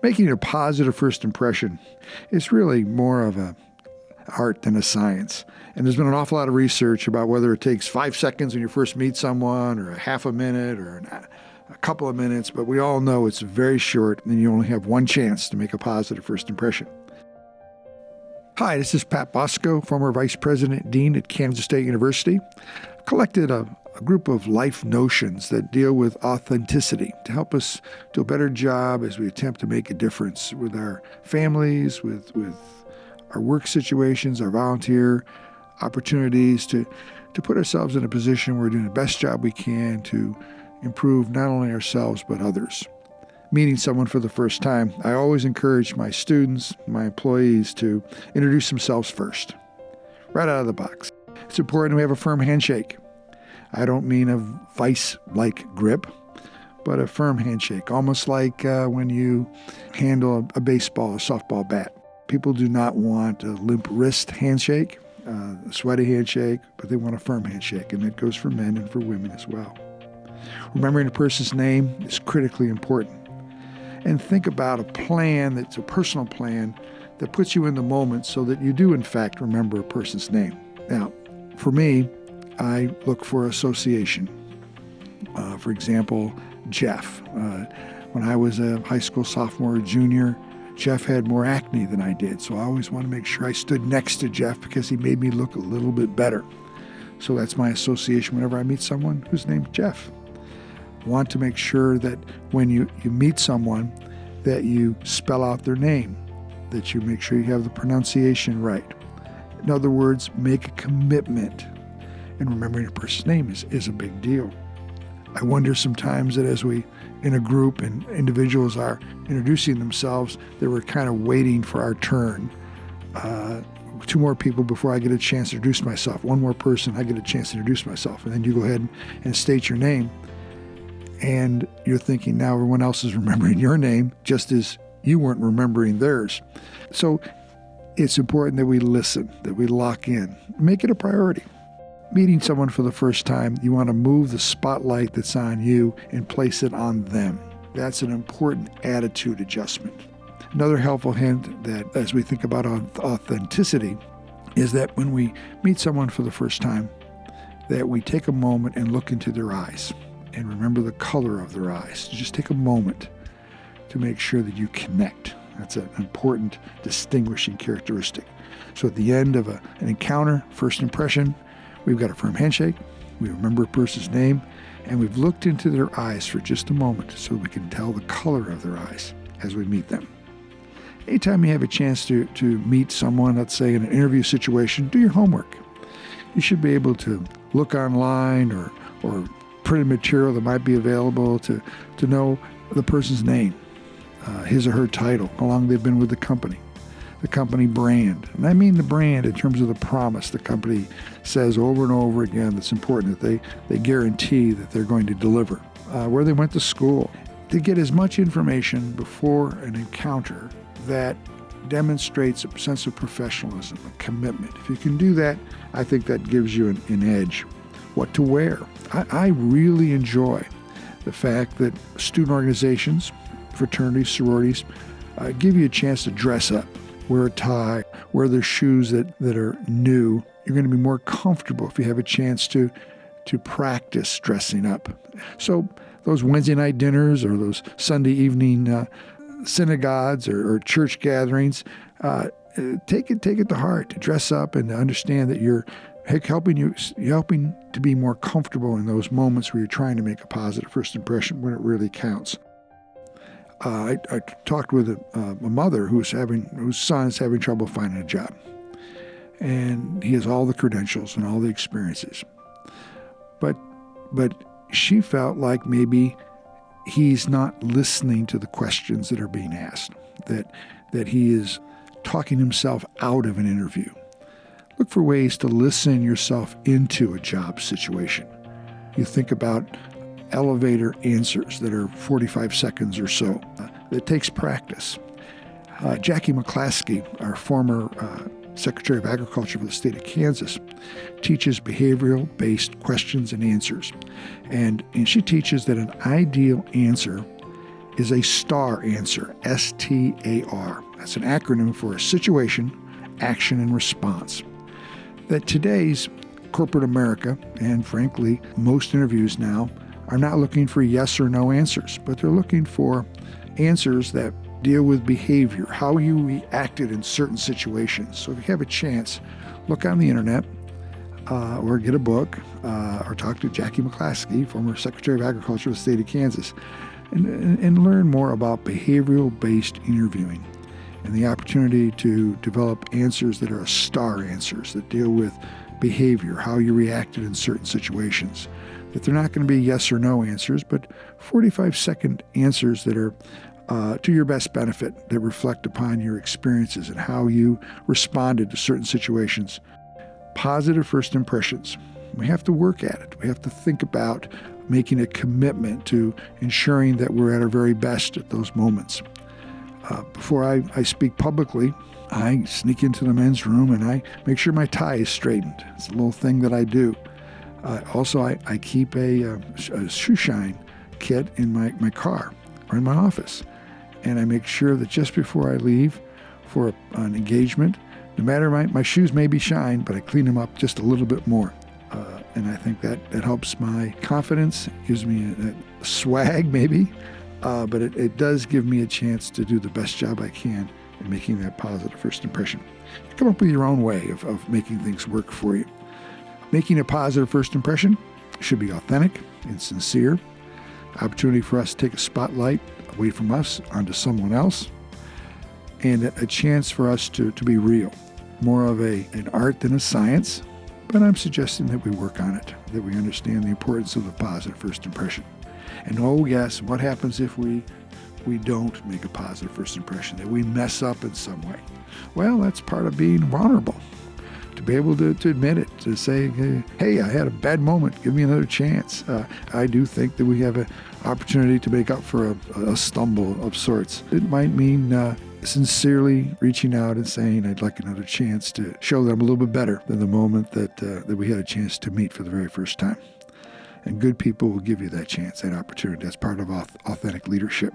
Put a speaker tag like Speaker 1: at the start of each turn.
Speaker 1: Making a positive first impression is really more of an art than a science. And there's been an awful lot of research about whether it takes 5 seconds when you first meet someone, or a half a minute, or a couple of minutes, but we all know it's very short, and you only have one chance to make a positive first impression. Hi, this is Pat Bosco, former Vice President Dean at Kansas State University. I've collected a group of life notions that deal with authenticity to help us do a better job as we attempt to make a difference with our families, with our work situations, our volunteer opportunities, to put ourselves in a position where we're doing the best job we can to improve not only ourselves but others. Meeting someone for the first time, I always encourage my students, my employees, to introduce themselves first, right out of the box. It's important we have a firm handshake. I don't mean a vice-like grip, but a firm handshake, almost like when you handle a baseball or softball bat. People do not want a limp wrist handshake, a sweaty handshake, but they want a firm handshake, and that goes for men and for women as well. Remembering a person's name is critically important. And think about a plan that's a personal plan that puts you in the moment so that you do, in fact, remember a person's name. Now, for me, I look for association. For example, Jeff. When I was a high school sophomore or junior, Jeff had more acne than I did, so I always want to make sure I stood next to Jeff because he made me look a little bit better. So that's my association whenever I meet someone who's named Jeff. Want to make sure that when you meet someone that you spell out their name, that you make sure you have the pronunciation right. In other words, make a commitment. And remembering a person's name is a big deal. I wonder sometimes that as we, in a group and individuals are introducing themselves, that we're kind of waiting for our turn. 2 more people before I get a chance to introduce myself. 1 more person, I get a chance to introduce myself. And then you go ahead and state your name. And you're thinking now everyone else is remembering your name just as you weren't remembering theirs. So it's important that we listen, that we lock in. Make it a priority. Meeting someone for the first time, you want to move the spotlight that's on you and place it on them. That's an important attitude adjustment. Another helpful hint that as we think about authenticity is that when we meet someone for the first time, that we take a moment and look into their eyes. And remember the color of their eyes. Just take a moment to make sure that you connect. That's an important distinguishing characteristic. So at the end of an encounter, first impression, we've got a firm handshake, we remember a person's name, and we've looked into their eyes for just a moment so we can tell the color of their eyes as we meet them. Anytime you have a chance to meet someone, let's say in an interview situation, do your homework. You should be able to look online or printed material that might be available to know the person's name, his or her title, how long they've been with the company brand. And I mean the brand in terms of the promise the company says over and over again that's important, that they guarantee that they're going to deliver, where they went to school. To get as much information before an encounter that demonstrates a sense of professionalism, a commitment. If you can do that, I think that gives you an edge. What to wear. I really enjoy the fact that student organizations, fraternities, sororities, give you a chance to dress up, wear a tie, wear their shoes that are new. You're going to be more comfortable if you have a chance to practice dressing up. So those Wednesday night dinners or those Sunday evening synagogues or church gatherings, take it to heart to dress up and to understand that you're helping to be more comfortable in those moments where you're trying to make a positive first impression when it really counts. I talked with a mother whose son is having trouble finding a job, and he has all the credentials and all the experiences, but she felt like maybe he's not listening to the questions that are being asked, that he is talking himself out of an interview. Look for ways to listen yourself into a job situation. You think about elevator answers that are 45 seconds or so. It takes practice. Jackie McClaskey, our former Secretary of Agriculture for the state of Kansas, teaches behavioral-based questions and answers. And she teaches that an ideal answer is a STAR answer, STAR. That's an acronym for situation, action, and response. That today's corporate America, and frankly, most interviews now, are not looking for yes or no answers, but they're looking for answers that deal with behavior, how you reacted in certain situations. So if you have a chance, look on the internet or get a book or talk to Jackie McClaskey, former Secretary of Agriculture of the state of Kansas, and learn more about behavioral-based interviewing and the opportunity to develop answers that are STAR answers that deal with behavior, how you reacted in certain situations. That they're not going to be yes or no answers, but 45-second answers that are to your best benefit, that reflect upon your experiences and how you responded to certain situations. Positive first impressions. We have to work at it. We have to think about making a commitment to ensuring that we're at our very best at those moments. Before I speak publicly, I sneak into the men's room and I make sure my tie is straightened. It's a little thing that I do. Also, I keep a shoe shine kit in my car or in my office. And I make sure that just before I leave for an engagement, no matter my shoes may be shined, but I clean them up just a little bit more. And I think that helps my confidence, gives me a swag maybe, but it does give me a chance to do the best job I can in making that positive first impression. You come up with your own way of making things work for you. Making a positive first impression should be authentic and sincere. Opportunity for us to take a spotlight away from us onto someone else, and a chance for us to be real. More of an art than a science, but I'm suggesting that we work on it, that we understand the importance of the positive first impression. And oh yes, what happens if we don't make a positive first impression, that we mess up in some way? Well, that's part of being vulnerable. To be able to admit it, to say, hey, I had a bad moment, give me another chance. I do think that we have an opportunity to make up for a stumble of sorts. It might mean sincerely reaching out and saying, I'd like another chance to show that I'm a little bit better than the moment that we had a chance to meet for the very first time. And good people will give you that chance, that opportunity. That's part of authentic leadership.